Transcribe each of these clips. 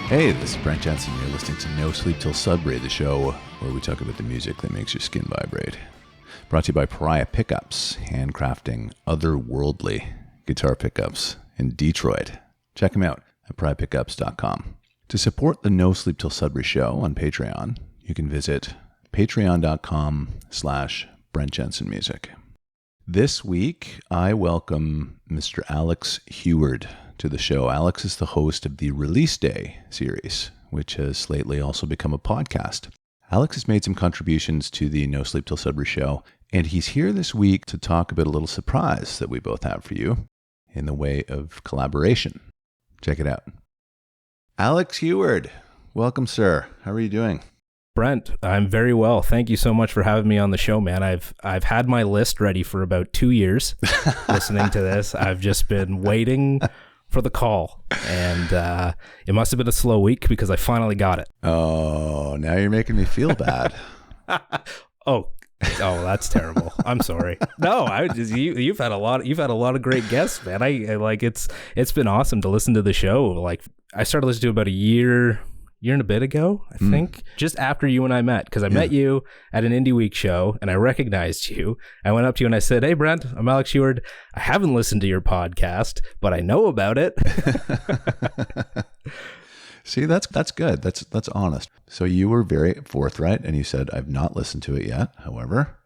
Hey, this is Brent Jensen. You're listening to No Sleep Till Sudbury, the show where we talk about the music that makes your skin vibrate. Brought to you by Pariah Pickups, handcrafting otherworldly guitar pickups in Detroit. Check them out at pariahpickups.com. To support the No Sleep Till Sudbury show on Patreon, you can visit patreon.com/Brent Jensen Music. This week, I welcome Mr. Alex Huard to the show. Alex is the host of the Release Day series, which has lately also become a podcast. Alex has made some contributions to the No Sleep Till Sudbury show, and he's here this week to talk about a little surprise that we both have for you in the way of collaboration. Check it out. Alex Huard, welcome, sir. How are you doing? Brent, I'm very well. Thank you so much for having me on the show, man. I've had my list ready for about 2 years listening to this. I've just been waiting for the call, and it must have been a slow week because I finally got it. Oh, now you're making me feel bad. Oh, that's terrible. I'm sorry. No, you've had a lot of great guests, man. I like it's been awesome to listen to the show. Like I started listening to it about a year and a bit ago, I think, just after you and I met, because I met you at an Indie Week show and I recognized you. I went up to you and I said, "Hey, Brent, I'm Alex Huard. I haven't listened to your podcast, but I know about it." See, that's good. That's honest. So you were very forthright and you said, "I've not listened to it yet. However,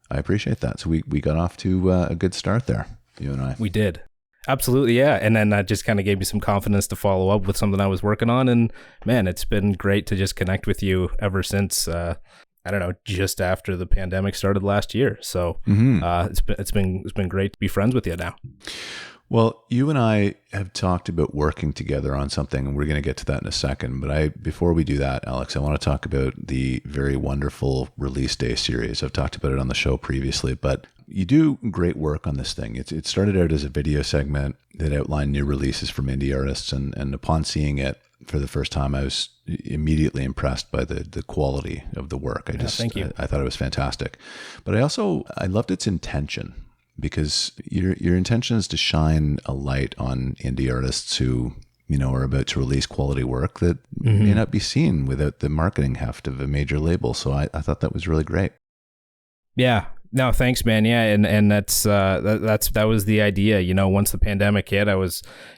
I appreciate that." So we got off to a good start there, you and I. We did. Absolutely, yeah. And then that just kind of gave me some confidence to follow up with something I was working on. And man, it's been great to just connect with you ever since, just after the pandemic started last year. So it's been great to be friends with you now. Well, you and I have talked about working together on something, and we're going to get to that in a second. But before we do that, Alex, I want to talk about the very wonderful Release Day series. I've talked about it on the show previously, but you do great work on this thing. It started out as a video segment that outlined new releases from indie artists, and upon seeing it for the first time, I was immediately impressed by the quality of the work. Thank you. I thought it was fantastic. But I loved its intention, because your intention is to shine a light on indie artists who, are about to release quality work that may not be seen without the marketing heft of a major label. So I thought that was really great. Yeah. No, thanks, man. Yeah, and that was the idea. Once the pandemic hit,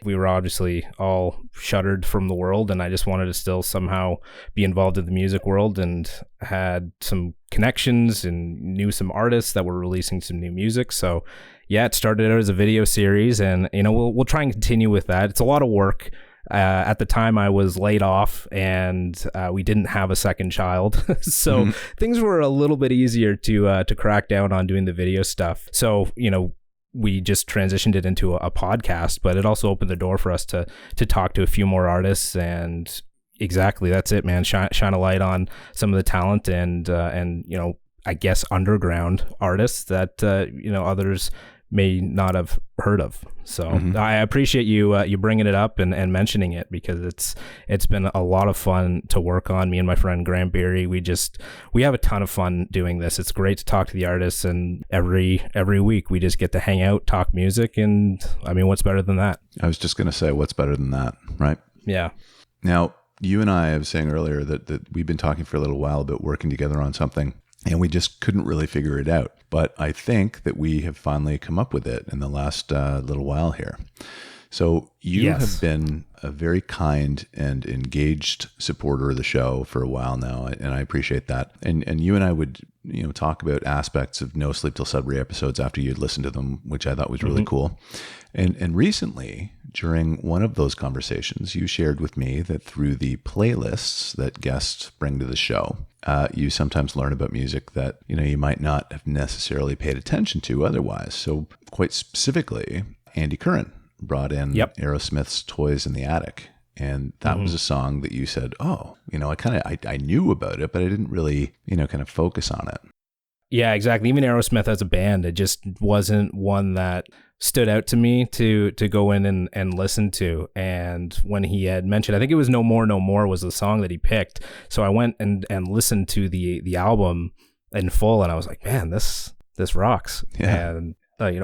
we were obviously all shuttered from the world, and I just wanted to still somehow be involved in the music world, and had some connections and knew some artists that were releasing some new music. So yeah, it started out as a video series, and we'll try and continue with that. It's a lot of work. At the time, I was laid off, and we didn't have a second child, so things were a little bit easier to crack down on doing the video stuff. So we just transitioned it into a podcast, but it also opened the door for us to talk to a few more artists, and exactly, that's it, man. Shine a light on some of the talent and I guess underground artists that others may not have heard of. So I appreciate you bringing it up and mentioning it, because it's been a lot of fun to work on. Me and my friend Graham Beery, we have a ton of fun doing this. It's great to talk to the artists, and every week we just get to hang out, talk music, and I mean, what's better than that? I was just going to say, what's better than that, right? Yeah. Now, you and I was saying earlier that we've been talking for a little while about working together on something, and we just couldn't really figure it out. But I think that we have finally come up with it in the last little while here. So you have been a very kind and engaged supporter of the show for a while now, and I appreciate that. And you and I would talk about aspects of No Sleep Till Sudbury episodes after you'd listened to them, which I thought was really cool. And recently, during one of those conversations, you shared with me that through the playlists that guests bring to the show, you sometimes learn about music that you might not have necessarily paid attention to otherwise. So quite specifically, Andy Curran brought in Aerosmith's Toys in the Attic. And that was a song that you said, I knew about it, but I didn't really, kind of focus on it. Yeah, exactly. Even Aerosmith as a band, it just wasn't one that stood out to me to go in and listen to. And when he had mentioned, I think it was No More, No More was the song that he picked. So I went and listened to the album in full, and I was like, man, this rocks. Yeah. And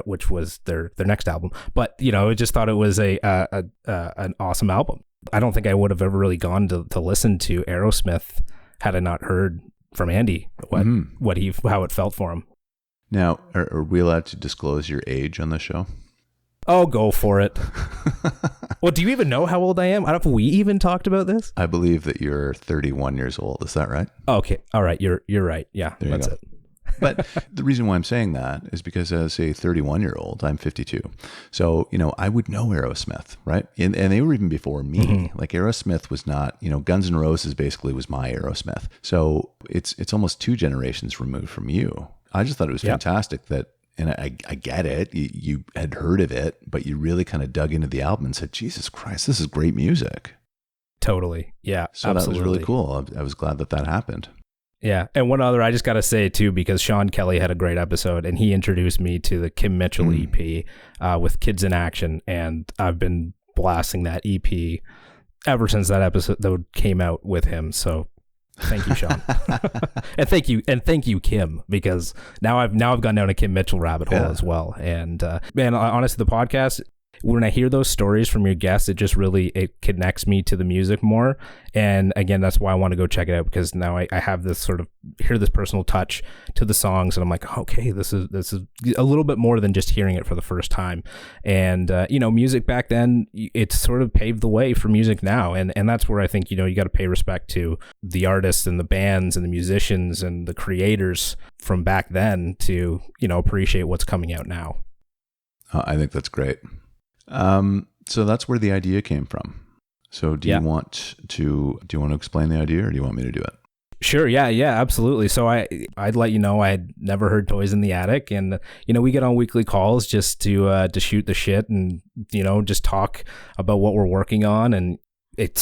which was their next album. But I just thought it was an awesome album. I don't think I would have ever really gone to listen to Aerosmith had I not heard from Andy how it felt for him. Now, are we allowed to disclose your age on the show? Oh, go for it. Well, do you even know how old I am? I don't know if we even talked about this. I believe that you're 31 years old. Is that right? Okay. All right. You're right. Yeah, that's it. But the reason why I'm saying that is because as a 31-year-old, I'm 52. So, I would know Aerosmith, right? And they were even before me. Mm-hmm. Like Aerosmith was not, Guns N' Roses basically was my Aerosmith. So it's almost 2 generations removed from you. I just thought it was fantastic that, and I get it, you had heard of it, but you really kind of dug into the album and said, Jesus Christ, this is great music. Totally. Yeah, so absolutely. That was really cool. I was glad that happened. Yeah. And one other, I just got to say too, because Sean Kelly had a great episode and he introduced me to the Kim Mitchell EP with Kids in Action. And I've been blasting that EP ever since that episode came out with him. So thank you, Sean. and thank you, Kim, because now I've gone down a Kim Mitchell rabbit hole as well. And man, honestly, the podcast, when I hear those stories from your guests, it connects me to the music more. And again, that's why I want to go check it out, because now I have this sort of this personal touch to the songs, and I'm like, okay, this is a little bit more than just hearing it for the first time. And music back then, it sort of paved the way for music now, and that's where I think you got to pay respect to the artists and the bands and the musicians and the creators from back then to appreciate what's coming out now. I think that's great. So that's where the idea came from. So do you want to explain the idea, or do you want me to do it? Sure. Yeah, absolutely. So I'd let you know I had never heard Toys in the Attic, and we get on weekly calls just to shoot the shit and just talk about what we're working on, and it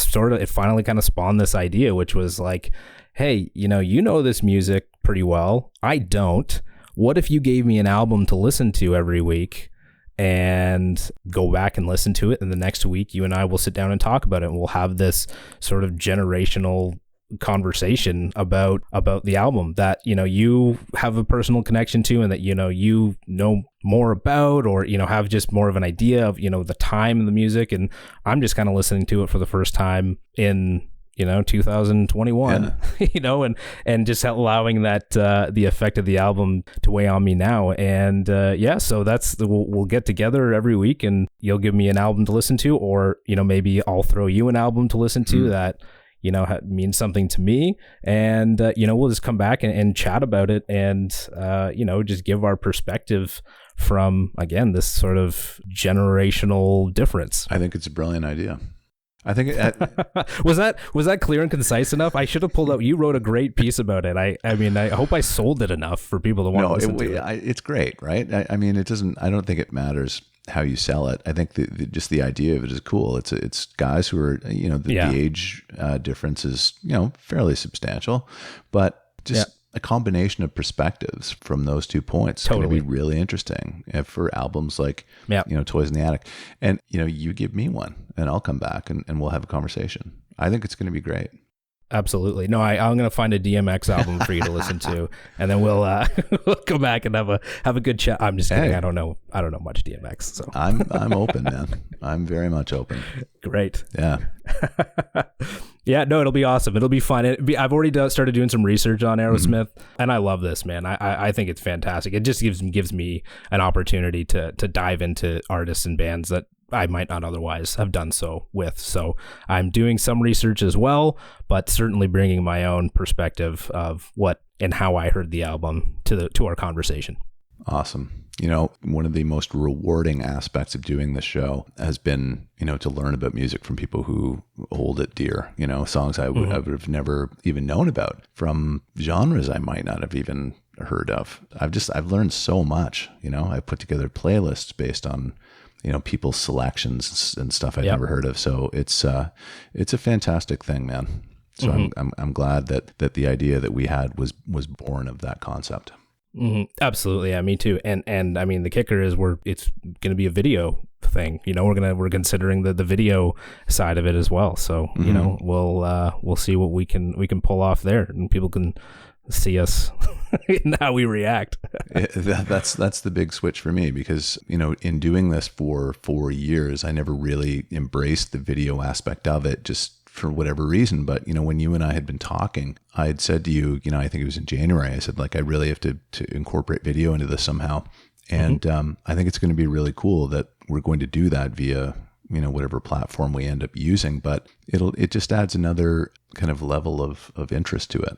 finally kind of spawned this idea, which was like, hey, this music pretty well. I don't. What if you gave me an album to listen to every week? And go back and listen to it, and the next week you and I will sit down and talk about it, and we'll have this sort of generational conversation about the album that you have a personal connection to, and that you know more about, or have just more of an idea of the time and the music, and I'm just kind of listening to it for the first time in 2021, and just allowing that the effect of the album to weigh on me now. And so we'll get together every week, and you'll give me an album to listen to, or maybe I'll throw you an album to listen to that means something to me, and we'll just come back and chat about it, and just give our perspective from, again, this sort of generational difference. I think it's a brilliant idea. I think was that clear and concise enough? I should have pulled out. You wrote a great piece about it. I mean, I hope I sold it enough for people to want to listen to it. It's great, right? I mean, it doesn't. I don't think it matters how you sell it. I think just the idea of it is cool. It's guys who are the age difference is fairly substantial, but just a combination of perspectives from those 2 points is going to be really interesting for albums like Toys in the Attic. And you give me one and I'll come back and we'll have a conversation. I think it's going to be great. Absolutely. No, I'm going to find a DMX album for you to listen to, and then we'll come back and have a good chat. I'm just kidding. Hey. I don't know much DMX, so I'm open, man. I'm very much open. Great. Yeah. Yeah, no, it'll be awesome. It'll be fun. I've already started doing some research on Aerosmith, and I love this, man. I think it's fantastic. It just gives me an opportunity to dive into artists and bands that I might not otherwise have done so with. So I'm doing some research as well, but certainly bringing my own perspective of what and how I heard the album to our conversation. Awesome. One of the most rewarding aspects of doing this show has been, to learn about music from people who hold it dear, songs I would have never even known about, from genres I might not have even heard of. I've learned so much. I put together playlists based on people's selections and stuff I'd never heard of. So it's a fantastic thing, man. So I'm glad that the idea that we had was born of that concept. Mm-hmm. Absolutely. Yeah, me too. And I mean, the kicker is it's going to be a video thing. We're considering the video side of it as well. So, we'll see what we can pull off there, and people can see us in how we react. That's the big switch for me, because, in doing this for 4 years, I never really embraced the video aspect of it, just for whatever reason. But, when you and I had been talking, I had said to you, I think it was in January, I said, like, I really have to incorporate video into this somehow. And I think it's going to be really cool that we're going to do that via, whatever platform we end up using, but it just adds another kind of level of interest to it.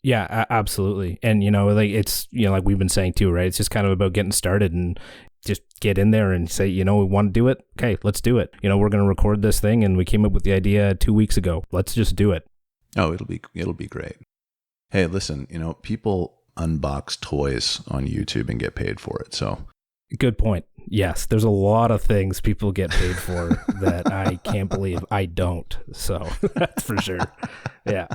Yeah, absolutely. And, like it's, like we've been saying too, right? It's just kind of about getting started and just get in there and say, we want to do it. Okay, let's do it. We're going to record this thing, and we came up with the idea 2 weeks ago. Let's just do it. Oh, it'll be great. Hey, listen, people unbox toys on YouTube and get paid for it. So good point. Yes, there's a lot of things people get paid for that I can't believe I don't. So that's for sure. Yeah.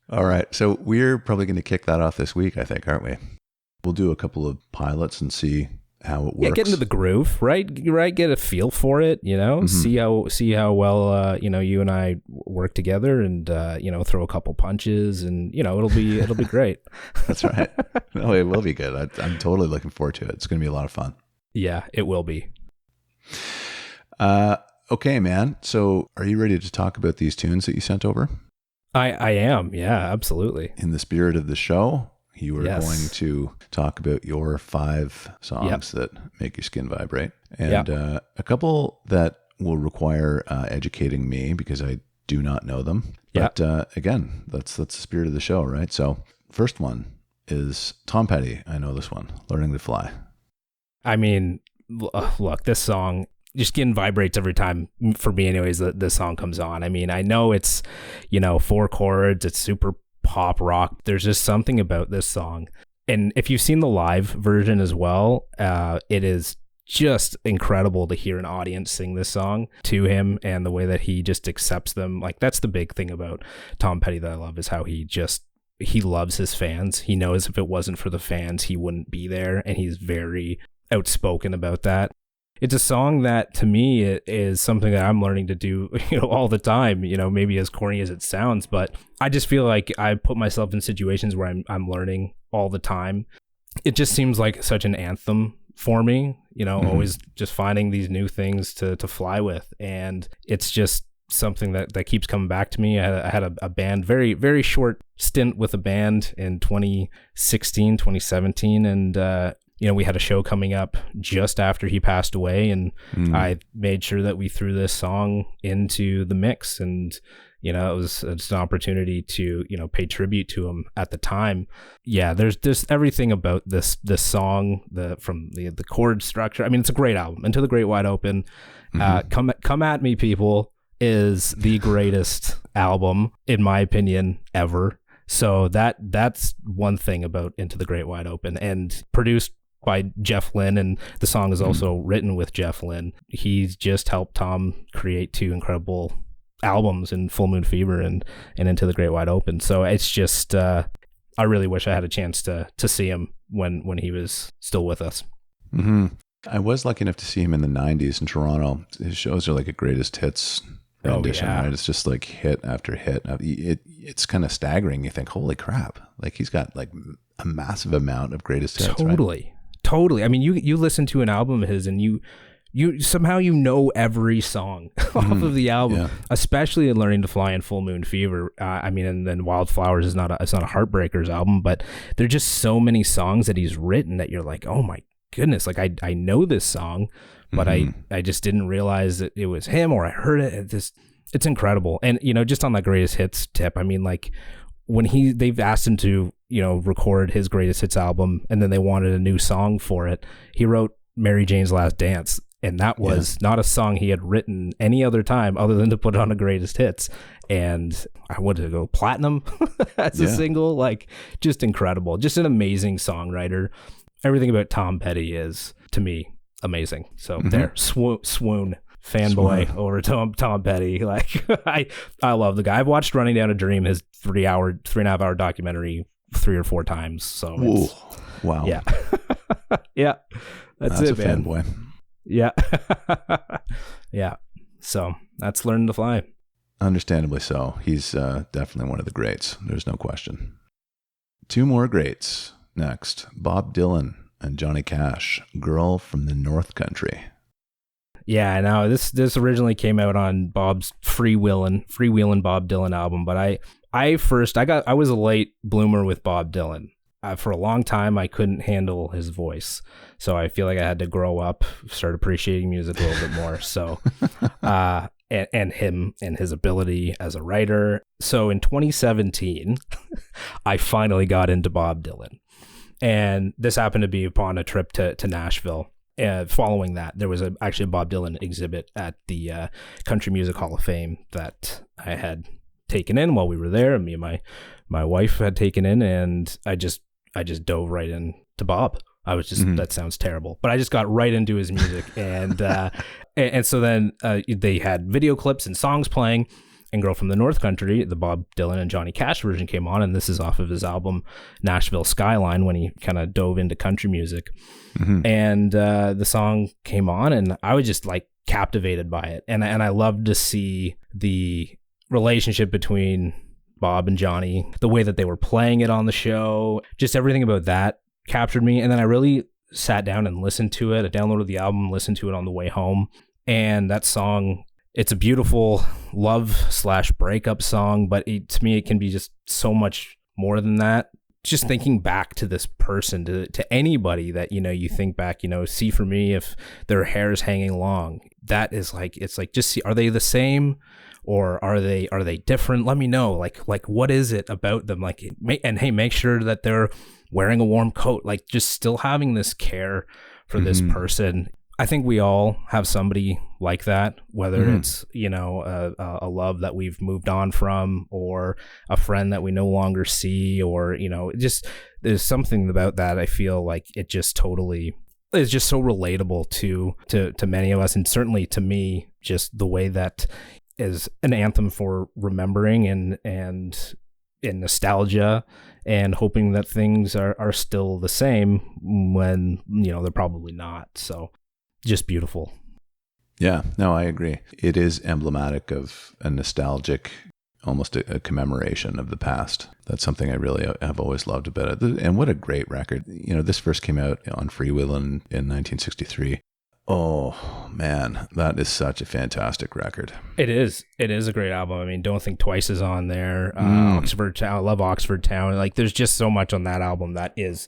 All right. So we're probably going to kick that off this week, I think, aren't we? We'll do a couple of pilots and see how it works. Yeah, get into the groove, right? Get a feel for it, see how well, you and I work together, and, throw a couple punches, and, it'll be great. That's right. No, it will be good. I'm totally looking forward to it. It's going to be a lot of fun. Yeah, it will be. Okay, man. So are you ready to talk about these tunes that you sent over? I am. Yeah, absolutely. In the spirit of the show, you are Yes. going to talk about your 5 songs that make your skin vibrate. And a couple that will require educating me, because I do not know them. But again, that's the spirit of the show, right? So first one is Tom Petty. I know this one, Learning to Fly. I mean, look, this song, your skin vibrates every time, for me anyways, that this song comes on. I mean, I know it's, 4 chords, it's super pop rock. There's just something about this song. And if you've seen the live version as well, it is just incredible to hear an audience sing this song to him, and the way that he just accepts them. Like, that's the big thing about Tom Petty that I love, is how he loves his fans. He knows if it wasn't for the fans, he wouldn't be there. And he's very outspoken about that. It's a song that, to me, it is something that I'm learning to do, all the time, maybe as corny as it sounds, but I just feel like I put myself in situations where I'm learning all the time. It just seems like such an anthem for me, always just finding these new things to fly with. And it's just something that keeps coming back to me. I had a band, very, very short stint with a band in 2016, 2017. And, we had a show coming up just after he passed away, and I made sure that we threw this song into the mix. And, it's an opportunity to, pay tribute to him at the time. Yeah, there's everything about this song, from the chord structure. I mean, it's a great album. Into the Great Wide Open. Come at Me, People is the greatest album, in my opinion, ever. So that's one thing about Into the Great Wide Open, and produced by Jeff Lynne, and the song is also written with Jeff Lynne. He's just helped Tom create 2 incredible albums in Full Moon Fever and Into the Great Wide Open. So it's just, I really wish I had a chance to see him when he was still with us. Mm-hmm. I was lucky enough to see him in the 90s in Toronto. His shows are like a greatest hits rendition, right? It's just like hit after hit. It's kind of staggering. You think, holy crap, like he's got like a massive amount of greatest hits. Totally. I mean, you listen to an album of his, and you somehow every song off of the album, especially in Learning to Fly and Full Moon Fever. I mean, and then Wildflowers is it's not a Heartbreakers album, but there's just so many songs that he's written that you're like, oh my goodness, like I know this song, but I just didn't realize that it was him, or I heard it. It's incredible. And just on that greatest hits tip, I mean, like when they've asked him to record his greatest hits album, and then they wanted a new song for it, he wrote Mary Jane's Last Dance, and that was not a song he had written any other time other than to put on a greatest hits. And I wanted to go platinum as a single. Like, just incredible, just an amazing songwriter. Everything about Tom Petty is, to me, amazing. So there, swoon fanboy over Tom Petty. Like, I love the guy. I've watched Running Down a Dream, his 3.5 hour documentary, 3 or 4 times. So wow. Yeah. Yeah. That's it, a man. Fanboy. Yeah. Yeah. So that's Learning to Fly. Understandably so. He's definitely one of the greats. There's no question. Two more greats next. Bob Dylan and Johnny Cash, Girl from the North Country. Yeah, now this originally came out on Bob's Freewheelin' Bob Dylan album, but I was a late bloomer with Bob Dylan. For a long time, I couldn't handle his voice, so I feel like I had to grow up, start appreciating music a little bit more. So, and him and his ability as a writer. So in 2017, I finally got into Bob Dylan, and this happened to be upon a trip to Nashville. Following that, there was actually a Bob Dylan exhibit at the Country Music Hall of Fame that I had taken in while we were there, and me and my wife had taken in, and I just dove right into Bob. I was just, that sounds terrible, but I just got right into his music. And so then they had video clips and songs playing, and Girl from the North Country, the Bob Dylan and Johnny Cash version, came on. And this is off of his album Nashville Skyline, when he kind of dove into country music. And the song came on, and I was just like captivated by it. And I loved to see the relationship between Bob and Johnny, the way that they were playing it on the show, just everything about that captured me. And then I really sat down and listened to it. I downloaded the album, listened to it on the way home. And that song, it's a beautiful love/breakup song, but to me, it can be just so much more than that. Just thinking back to this person, to anybody that, you think back, see for me, if their hair is hanging long, that is like, it's like, just see, are they the same? Or are they different? Let me know. Like what is it about them? Like, and hey, make sure that they're wearing a warm coat. Like, just still having this care for this person. I think we all have somebody like that, whether it's, a love that we've moved on from, or a friend that we no longer see, or, just there's something about that. I feel like it just totally is just so relatable to many of us. And certainly to me, just the way that is an anthem for remembering and nostalgia, and hoping that things are still the same when, they're probably not. So just beautiful. Yeah, no, I agree. It is emblematic of a nostalgic, almost a commemoration of the past. That's something I really have always loved about it. And what a great record. This first came out on Freewheelin' in 1963. Oh, man, that is such a fantastic record. It is. It is a great album. I mean, Don't Think Twice is on there. Oxford Town. I love Oxford Town. Like, there's just so much on that album that is,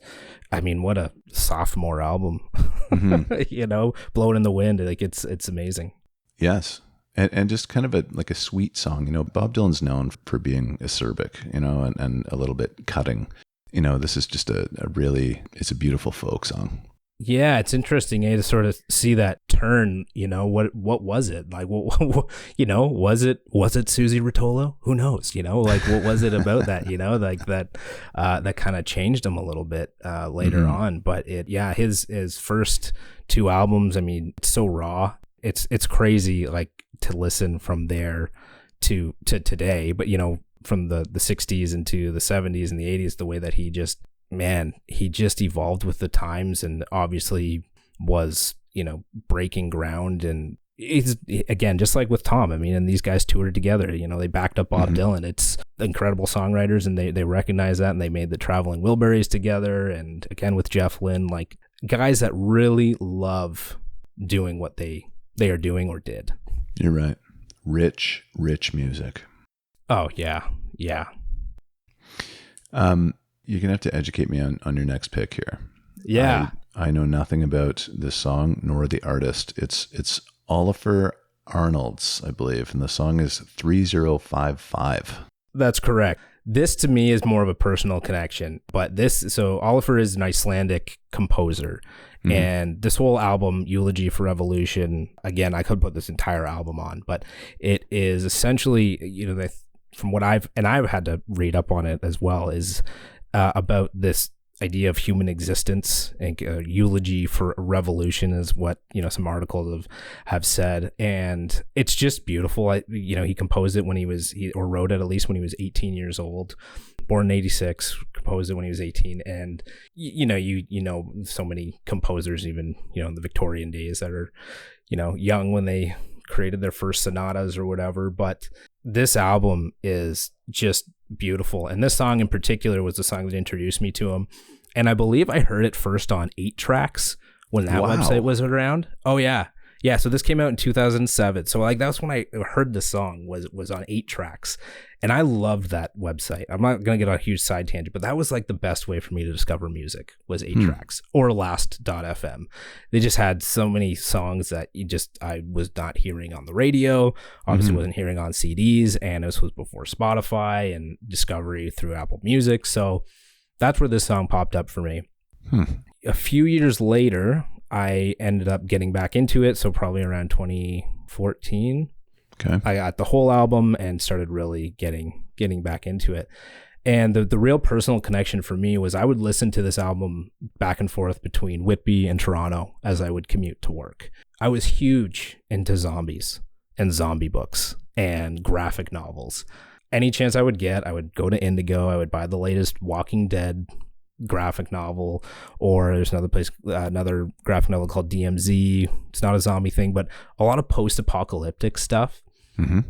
I mean, what a sophomore album. Blowing in the Wind. Like, it's amazing. Yes. And just kind of a sweet song. Bob Dylan's known for being acerbic, and a little bit cutting. This is just it's a beautiful folk song. Yeah, it's interesting, to sort of see that turn. What was it like? Was it Susie Rotolo? Who knows? What was it about that? Like that kind of changed him a little bit later on. But his first two albums, I mean, it's so raw. It's crazy, like, to listen from there to today. But from the 60s into the 70s and the 80s, the way that he just evolved with the times, and obviously was, breaking ground. And he's, again, just like with Tom, I mean, and these guys toured together, they backed up Bob Dylan. It's incredible songwriters, and they recognize that, and they made the Traveling Wilburys together. And again, with Jeff Lynne, like, guys that really love doing what they are doing or did. You're right. Rich music. Oh, yeah. Yeah. You're going to have to educate me on your next pick here. Yeah. I know nothing about this song nor the artist. It's Olafur Arnalds, I believe, and the song is 3055. That's correct. This to me is more of a personal connection, but Olafur is an Icelandic composer. And this whole album, Eulogy for Revolution, again, I could put this entire album on, but it is essentially, from what I've had to read up on it as well, is about this idea of human existence, and eulogy for a revolution is what some articles have said, and it's just beautiful. He composed it when or wrote it at least when he was 18 years old, born in 86, composed it when he was 18, and so many composers, even in the Victorian days, that are young when they created their first sonatas or whatever. But this album is just beautiful. And this song in particular was the song that introduced me to him. And I believe I heard it first on 8 Tracks when that website was around. Oh, yeah. Yeah, so this came out in 2007. So like that's when I heard the song was on 8 Tracks. And I loved that website. I'm not going to get on a huge side tangent, but that was like the best way for me to discover music was 8 Tracks or last.fm. They just had so many songs that I was not hearing on the radio, obviously wasn't hearing on CDs, and this was before Spotify and discovery through Apple Music. So that's where this song popped up for me. A few years later, I ended up getting back into it, so probably around 2014. Okay. I got the whole album and started really getting back into it. And the real personal connection for me was I would listen to this album back and forth between Whitby and Toronto as I would commute to work. I was huge into zombies and zombie books and graphic novels. Any chance I would get, I would go to Indigo, I would buy the latest Walking Dead graphic novel, or there's another graphic novel called DMZ. It's not a zombie thing, but a lot of post-apocalyptic stuff.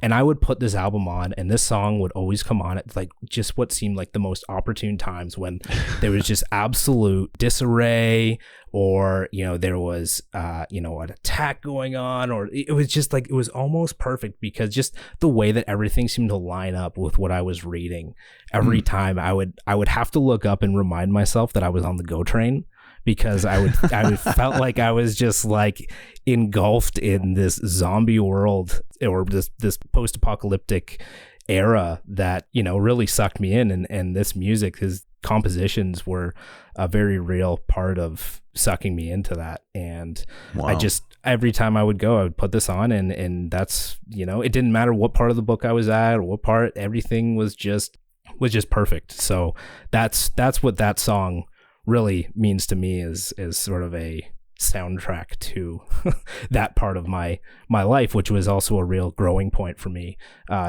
And I would put this album on, and this song would always come on at like just what seemed like the most opportune times when there was just absolute disarray, or there was an attack going on, or it was just like it was almost perfect because just the way that everything seemed to line up with what I was reading. Every time I would have to look up and remind myself that I was on the GO train, because I felt like I was just like engulfed in this zombie world or this post-apocalyptic era that really sucked me in, and this music, his compositions were a very real part of sucking me into that. And I just, every time I would go, I would put this on, and that's it didn't matter what part of the book I was at or what part, everything was just perfect. So that's what that song really means to me, is sort of a soundtrack to that part of my life, which was also a real growing point for me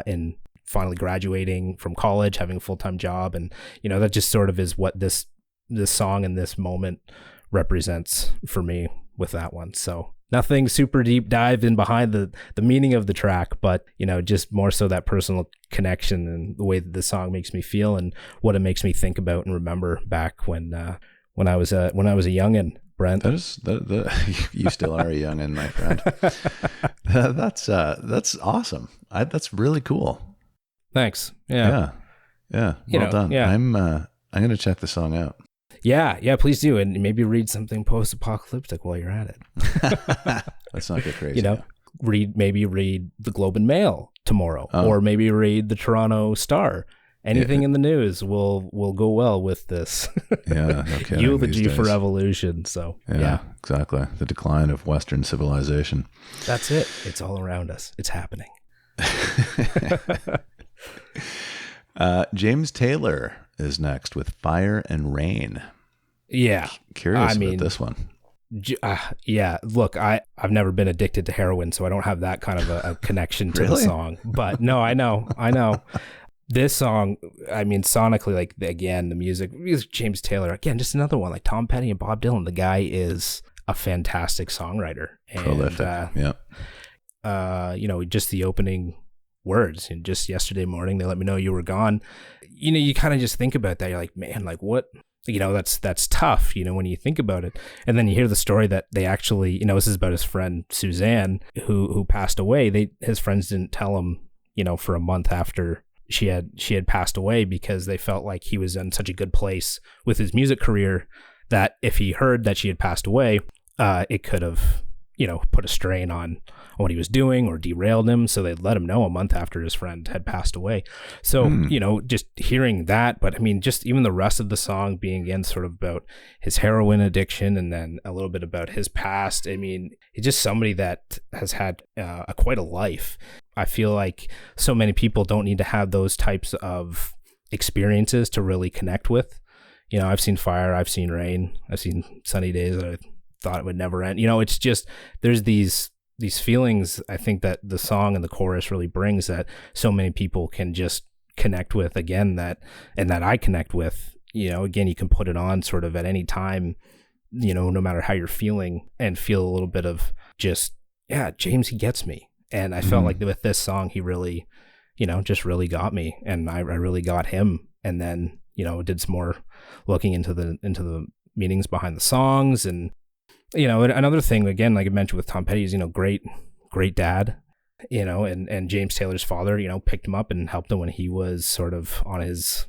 in finally graduating from college, having a full-time job. And that just sort of is what this song and this moment represents for me with that one. So nothing super deep dive in behind the meaning of the track, but just more so that personal connection and the way that the song makes me feel and what it makes me think about and remember back when I was a youngin'. Brent, you still are a youngin', my friend. That's awesome. That's really cool. Thanks. Yeah. Well done. Yeah. I'm gonna check the song out. Yeah, please do, and maybe read something post-apocalyptic while you're at it. Let's not get crazy. Read the Globe and Mail tomorrow, or maybe read the Toronto Star. Anything in the news will go well with this. Yeah, okay. Eulogy for evolution. So yeah, exactly. The decline of Western civilization. That's it. It's all around us. It's happening. James Taylor is next with Fire and Rain. Yeah. Curious about this one. Yeah. Look, I've never been addicted to heroin, so I don't have that kind of a connection to the song. But no, I know. This song, I mean, sonically, like, again, the music, James Taylor, again, just another one, like Tom Petty and Bob Dylan. The guy is a fantastic songwriter. And, prolific, just the opening words, and just yesterday morning, they let me know you were gone. You kind of just think about that. You're like, man, like what? That's tough, when you think about it. And then you hear the story that they actually, this is about his friend Suzanne, who passed away. His friends didn't tell him, for a month after she had passed away, because they felt like he was in such a good place with his music career that if he heard that she had passed away, it could have, put a strain on what he was doing or derailed him. So they let him know a month after his friend had passed away. So, just hearing that, but I mean, just even the rest of the song being, again, sort of about his heroin addiction, and then a little bit about his past. I mean, he's just somebody that has had quite a life. I feel like so many people don't need to have those types of experiences to really connect with. I've seen fire, I've seen rain, I've seen sunny days that I thought it would never end. It's just, there's these feelings, I think, that the song and the chorus really brings, that so many people can just connect with, again, that I connect with. Again, you can put it on sort of at any time, no matter how you're feeling, and feel a little bit of just, yeah, James, he gets me. And I felt like with this song, he really just really got me, and I really got him. And then, did some more looking into the meanings behind the songs. And, another thing, again, like I mentioned with Tom Petty, is, great dad, and James Taylor's father, picked him up and helped him when he was sort of on his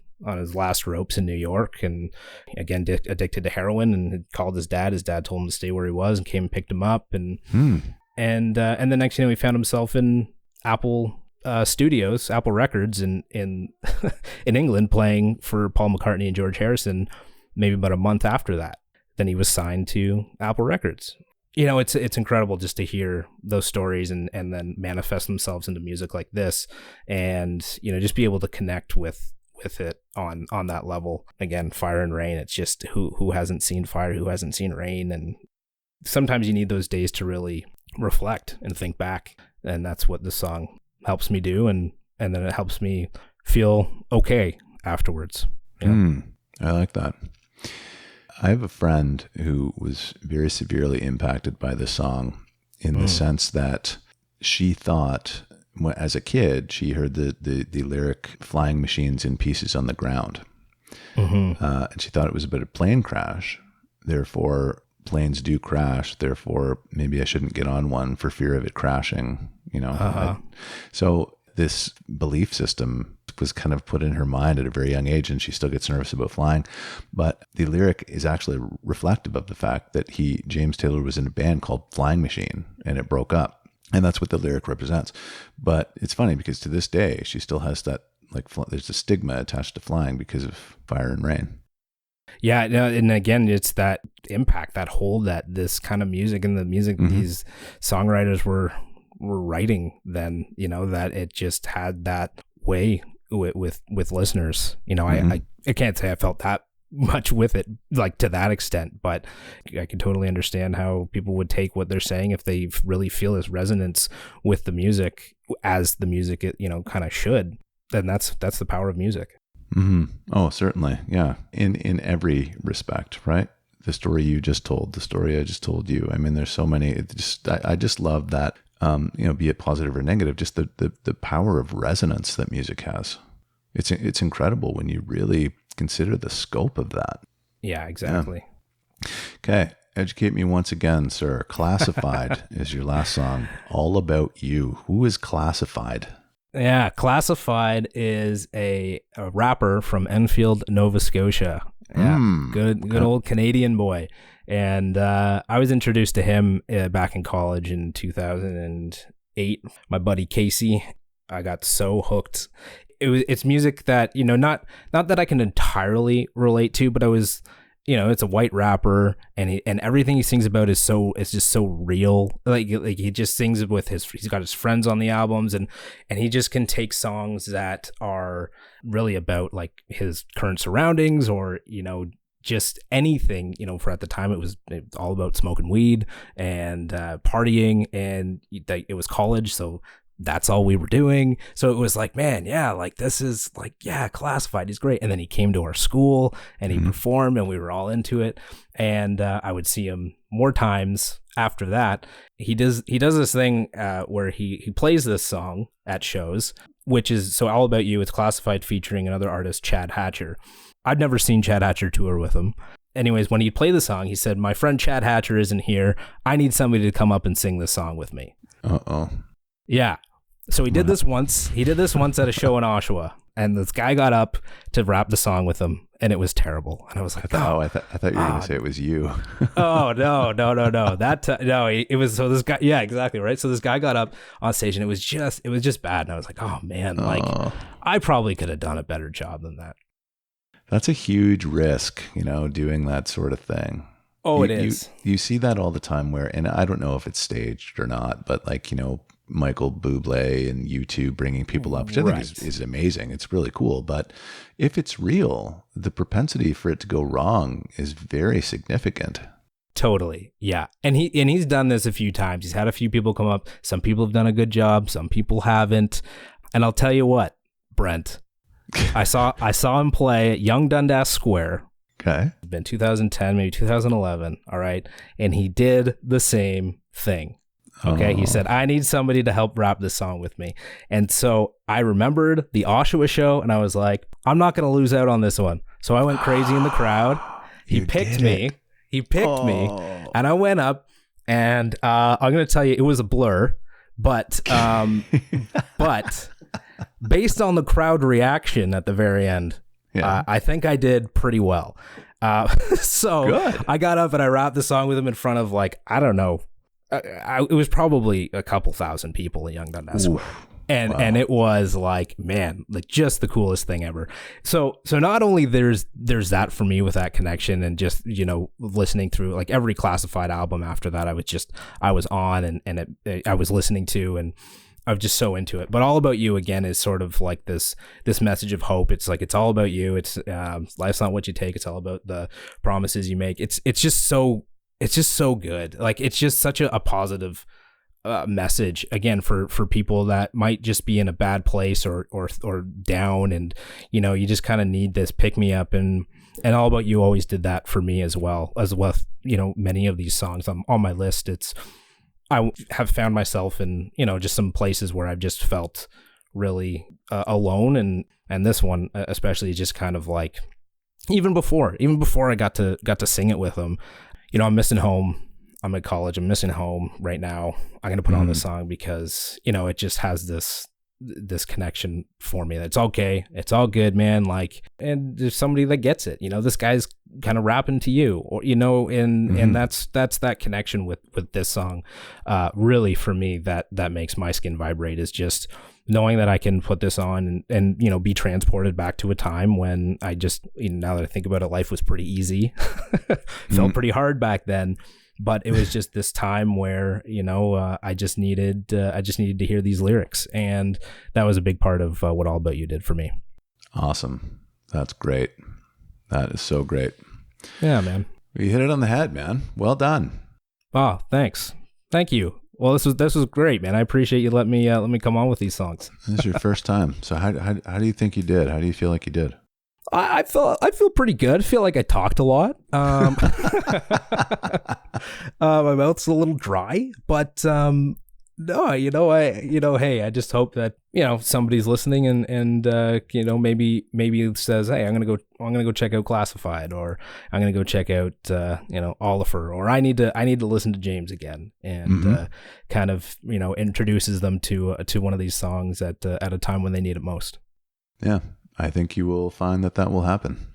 last ropes in New York, and again, addicted to heroin, and had called his dad. His dad told him to stay where he was and came and picked him up. And the next he found himself in Apple Studios, Apple Records in in England, playing for Paul McCartney and George Harrison. Maybe about a month after that, then he was signed to Apple Records. It's incredible just to hear those stories and then manifest themselves into music like this, and just be able to connect with it on that level. Again, Fire and Rain. It's just who hasn't seen Fire, who hasn't seen Rain, and sometimes you need those days to really reflect and think back, and that's what this song helps me do, and then it helps me feel okay afterwards. I like that. I have a friend who was very severely impacted by this song in the sense that she thought, as a kid, she heard the lyric "flying machines in pieces on the ground," and she thought it was about a plane crash. Therefore, planes do crash. Therefore, maybe I shouldn't get on one for fear of it crashing. So this belief system was kind of put in her mind at a very young age, and she still gets nervous about flying. But the lyric is actually reflective of the fact that James Taylor, was in a band called Flying Machine, and it broke up. And that's what the lyric represents. But it's funny because to this day, she still has that, there's a stigma attached to flying because of Fire and Rain. Yeah, and again, it's that impact, that hold that this kind of music and the music these songwriters were writing then, that it just had that way with listeners. I can't say I felt that much with it, like to that extent, but I can totally understand how people would take what they're saying if they really feel this resonance with the music, as the music, kind of should. Then that's the power of music. Oh, certainly. Yeah. In every respect, right? The story you just told, the story I just told you. I mean, there's so many, I just love that, be it positive or negative, just the power of resonance that music has. It's incredible when you really consider the scope of that. Yeah, exactly. Yeah. Okay. Educate me once again, sir. Classified is your last song. All About You. Who is Classified? Yeah, Classified is a rapper from Enfield, Nova Scotia. Yeah, good old Canadian boy. And I was introduced to him back in college in 2008. My buddy Casey, I got so hooked. It's music that, not that I can entirely relate to, but I was, it's a white rapper, and everything he sings about is just so real. Like he just sings with he's got his friends on the albums, and he just can take songs that are really about like his current surroundings, or, just anything, for at the time it was all about smoking weed and partying, and it was college. So that's all we were doing. So it was like, man, yeah, like this is like, yeah, Classified, he's great. And then he came to our school and he performed, and we were all into it. And I would see him more times after that. He does this thing where he plays this song at shows, which is so All About You. It's Classified featuring another artist, Chad Hatcher. I'd never seen Chad Hatcher tour with him. Anyways, when he'd play the song, he said, "My friend Chad Hatcher isn't here. I need somebody to come up and sing this song with me." Uh-oh. Yeah. So he did this once. He did this once at a show in Oshawa, and this guy got up to rap the song with him, and it was terrible. And I was like, I thought you were going to say it was you. Oh, no. It was, so this guy, yeah, exactly. Right. So this guy got up on stage, and it was just bad. And I was like, oh man, I probably could have done a better job than that. That's a huge risk, doing that sort of thing. Oh, it is. You see that all the time and I don't know if it's staged or not, but Michael Bublé and U2 bringing people up, which I think is amazing. It's really cool. But if it's real, the propensity for it to go wrong is very significant. Totally. Yeah. And he's done this a few times. He's had a few people come up. Some people have done a good job. Some people haven't. And I'll tell you what, Brent, I saw him play at Young Dundas Square. Okay. It's been 2010, maybe 2011. All right. And he did the same thing. Okay. Oh. He said, I need somebody to help rap this song with me. And so I remembered the Oshawa show and I was like, I'm not going to lose out on this one. So I went crazy in the crowd. He picked me. He picked me. And I went up and I'm going to tell you, it was a blur. But based on the crowd reaction at the very end, I think I did pretty well. So good. I got up and I rapped the song with him in front of I don't know. It was probably a couple thousand people in Yonge-Dundas Square. And it was just the coolest thing ever. So not only there's that for me with that connection and just, listening through every Classified album after that, I was on and I was listening to, and I was just so into it. But All About You again is sort of like this message of hope. It's it's all about you. It's life's not what you take. It's all about the promises you make. It's just so good. It's just such a positive message again for people that might just be in a bad place or down, and you just kind of need this pick me up, and All About You always did that for me as well many of these songs on my list. I have found myself in just some places where I've just felt really alone, and this one especially is just kind of even before I got to sing it with them. I'm missing home. I'm at college. I'm missing home right now. I'm going to put on this song because, it just has this connection for me. That's okay. It's all good, man. And there's somebody that gets it, this guy's kind of rapping to you, or, and that's that connection with this song. Really for me, that makes my skin vibrate, is just knowing that I can put this on and be transported back to a time when I just, now that I think about it, life was pretty easy. Felt pretty hard back then. But it was just this time where, I just needed to hear these lyrics. And that was a big part of what All About You did for me. Awesome. That's great. That is so great. Yeah, man. You hit it on the head, man. Well done. Oh, thanks. Thank you. Well, this was great, man. I appreciate you letting me come on with these songs. This is your first time. So how do you think you did? How do you feel like you did? I feel pretty good. I feel like I talked a lot. My mouth's a little dry, but no, hey, I just hope that somebody's listening and maybe says, hey, I'm gonna go check out Classified, or I'm gonna go check out Olafur, or I need to listen to James again, and kind of introduces them to one of these songs at a time when they need it most. Yeah. I think you will find that will happen.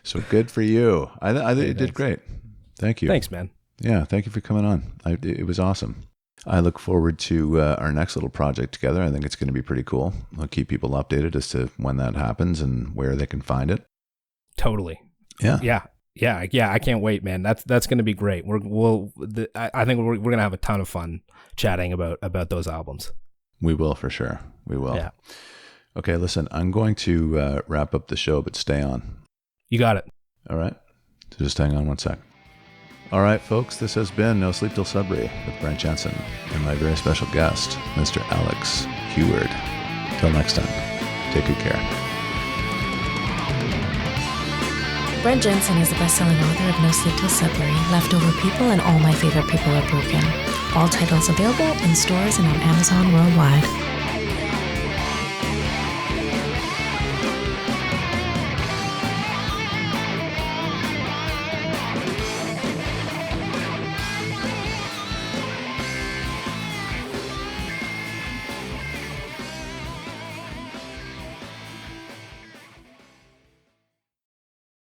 So good for you. I think you did great. Thank you. Thanks, man. Yeah, thank you for coming on. It was awesome. I look forward to our next little project together. I think it's going to be pretty cool. I'll keep people updated as to when that happens and where they can find it. Totally. Yeah. Yeah. I can't wait, man. That's going to be great. I think we're going to have a ton of fun chatting about those albums. We will, for sure. We will. Yeah. Okay, listen, I'm going to wrap up the show, but stay on. You got it. All right. So just hang on one sec. All right, folks, this has been No Sleep Till Sudbury with Brent Jensen and my very special guest, Mr. Alex Huard. Till next time, take good care. Brent Jensen is the best-selling author of No Sleep Till Sudbury, Leftover People, and All My Favorite People Are Broken. All titles available in stores and on Amazon worldwide.